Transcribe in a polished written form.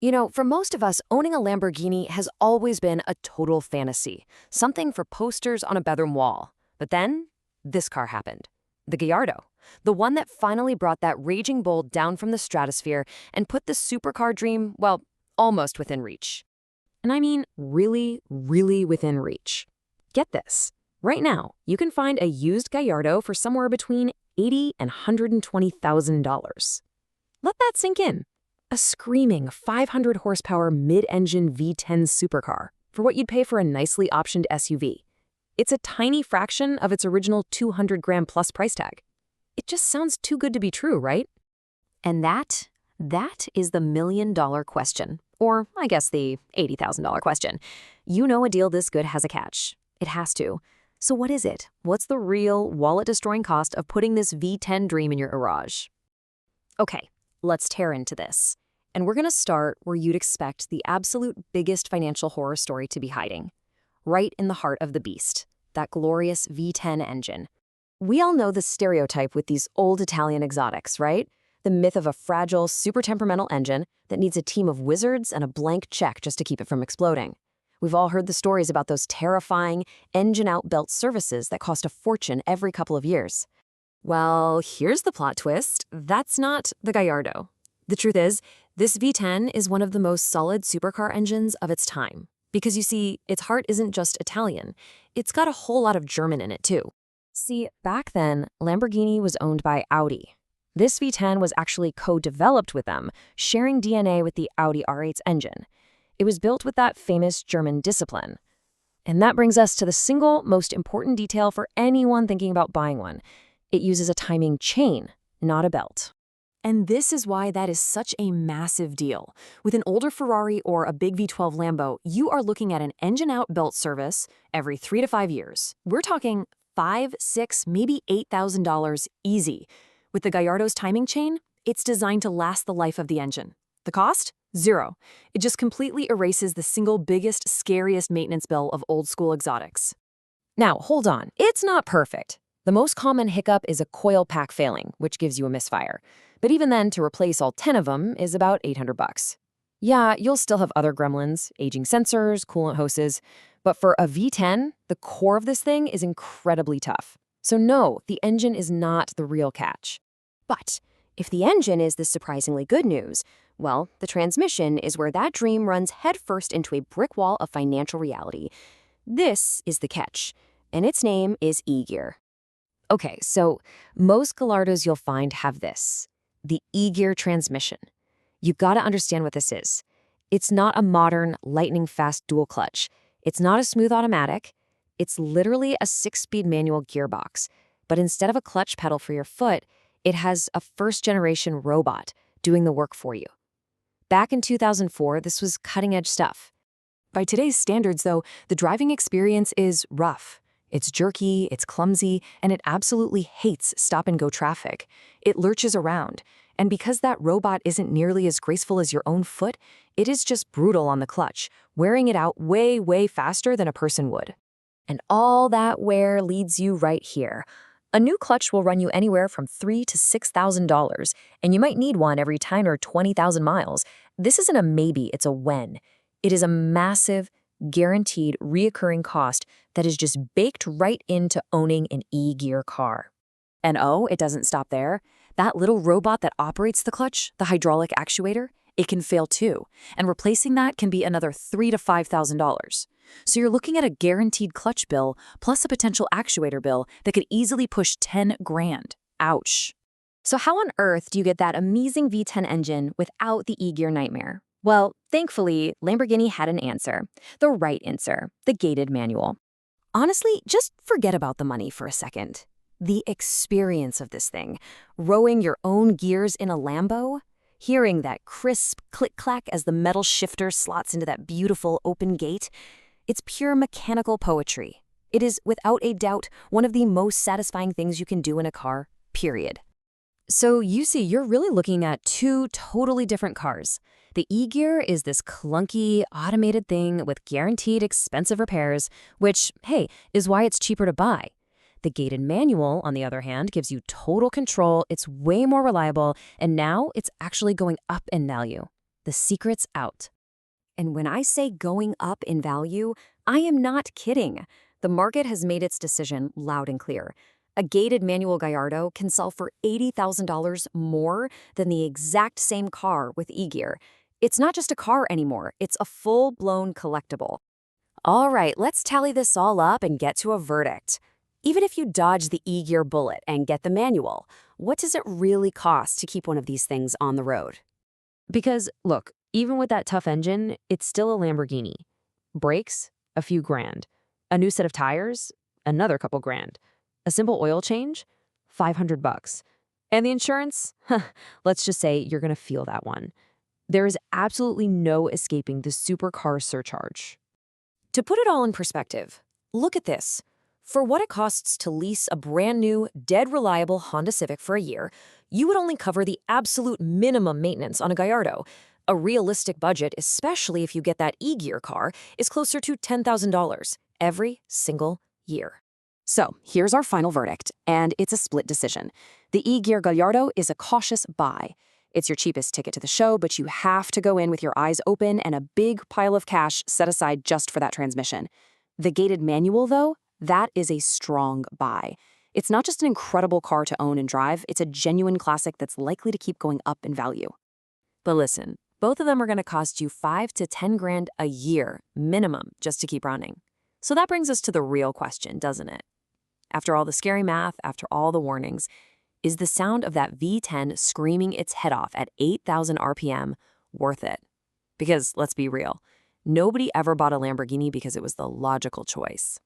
For most of us, owning a Lamborghini has always been a total fantasy, something for posters on a bedroom wall. But then, this car happened. The Gallardo. The one that finally brought that raging bull down from the stratosphere and put the supercar dream, well, almost within reach. And I mean really, really within reach. Get this. Right now, you can find a used Gallardo for somewhere between $80,000 and $120,000. Let that sink in. A screaming 500 horsepower mid-engine V10 supercar for what you'd pay for a nicely optioned SUV. It's a tiny fraction of its original 200 grand plus price tag. It just sounds too good to be true, right? And that is the million-dollar question, or I guess the $80,000 question. You know a deal this good has a catch. It has to. So what is it? What's the real wallet-destroying cost of putting this V10 dream in your garage? Okay, let's tear into this. And we're going to start where you'd expect the absolute biggest financial horror story to be hiding. Right in the heart of the beast, that glorious V10 engine. We all know the stereotype with these old Italian exotics, right? The myth of a fragile, super temperamental engine that needs a team of wizards and a blank check just to keep it from exploding. We've all heard the stories about those terrifying engine-out belt services that cost a fortune every couple of years. Well, here's the plot twist. That's not the Gallardo. The truth is, this V10 is one of the most solid supercar engines of its time. Because you see, its heart isn't just Italian. It's got a whole lot of German in it, too. See, back then, Lamborghini was owned by Audi. This V10 was actually co-developed with them, sharing DNA with the Audi R8's engine. It was built with that famous German discipline. And that brings us to the single most important detail for anyone thinking about buying one. It uses a timing chain, not a belt. And this is why that is such a massive deal. With an older Ferrari or a big V12 Lambo, you are looking at an engine-out belt service every 3 to 5 years. We're talking $5,000, $6,000, maybe $8,000 easy. With the Gallardo's timing chain, it's designed to last the life of the engine. The cost? Zero. It just completely erases the single biggest, scariest maintenance bill of old-school exotics. Now, hold on. It's not perfect. The most common hiccup is a coil pack failing, which gives you a misfire. But even then, to replace all 10 of them is about $800. Yeah, you'll still have other gremlins, aging sensors, coolant hoses, but for a V10, the core of this thing is incredibly tough. So no, the engine is not the real catch. But if the engine is the surprisingly good news, well, the transmission is where that dream runs headfirst into a brick wall of financial reality. This is the catch, and its name is E-Gear. Okay, so most Gallardos you'll find have this, the E-Gear transmission. You've got to understand what this is. It's not a modern, lightning-fast dual clutch. It's not a smooth automatic. It's literally a 6-speed manual gearbox. But instead of a clutch pedal for your foot, it has a first-generation robot doing the work for you. Back in 2004, this was cutting-edge stuff. By today's standards, though, the driving experience is rough. It's jerky, it's clumsy, and it absolutely hates stop-and-go traffic. It lurches around. And because that robot isn't nearly as graceful as your own foot, it is just brutal on the clutch, wearing it out way, way faster than a person would. And all that wear leads you right here. A new clutch will run you anywhere from $3,000 to $6,000, and you might need one every 10 or 20,000 miles. This isn't a maybe, it's a when. It is a massive, guaranteed, reoccurring cost that is just baked right into owning an E-Gear car. And oh, it doesn't stop there. That little robot that operates the clutch, the hydraulic actuator, it can fail too, and replacing that can be another $3,000 to $5,000. So you're looking at a guaranteed clutch bill plus a potential actuator bill that could easily push 10 grand. Ouch. So how on earth do you get that amazing V10 engine without the E-Gear nightmare? Well, thankfully, Lamborghini had an answer. The right answer, the gated manual. Honestly, just forget about the money for a second. The experience of this thing, rowing your own gears in a Lambo, hearing that crisp click-clack as the metal shifter slots into that beautiful open gate, it's pure mechanical poetry. It is, without a doubt, one of the most satisfying things you can do in a car, period. So you see, you're really looking at two totally different cars. The E-Gear is this clunky, automated thing with guaranteed expensive repairs, which, hey, is why it's cheaper to buy. The gated manual, on the other hand, gives you total control, it's way more reliable, and now it's actually going up in value. The secret's out. And when I say going up in value, I am not kidding. The market has made its decision loud and clear. A gated manual Gallardo can sell for $80,000 more than the exact same car with e-gear. It's not just a car anymore, it's a full-blown collectible. All right, let's tally this all up and get to a verdict. Even if you dodge the e-gear bullet and get the manual, what does it really cost to keep one of these things on the road? Because, look, even with that tough engine, it's still a Lamborghini. Brakes? A few grand. A new set of tires? Another couple grand. A simple oil change? $500. And the insurance? Let's just say you're going to feel that one. There is absolutely no escaping the supercar surcharge. To put it all in perspective, look at this. For what it costs to lease a brand new, dead reliable Honda Civic for a year, you would only cover the absolute minimum maintenance on a Gallardo. A realistic budget, especially if you get that e-gear car, is closer to $10,000 every single year. So here's our final verdict, and it's a split decision. The e-gear Gallardo is a cautious buy. It's your cheapest ticket to the show, but you have to go in with your eyes open and a big pile of cash set aside just for that transmission. The gated manual, though, that is a strong buy. It's not just an incredible car to own and drive, it's a genuine classic that's likely to keep going up in value. But listen, both of them are going to cost you $5 to $10 grand a year, minimum, just to keep running. So that brings us to the real question, doesn't it? After all the scary math, after all the warnings, is the sound of that V10 screaming its head off at 8,000 RPM worth it? Because let's be real, nobody ever bought a Lamborghini because it was the logical choice.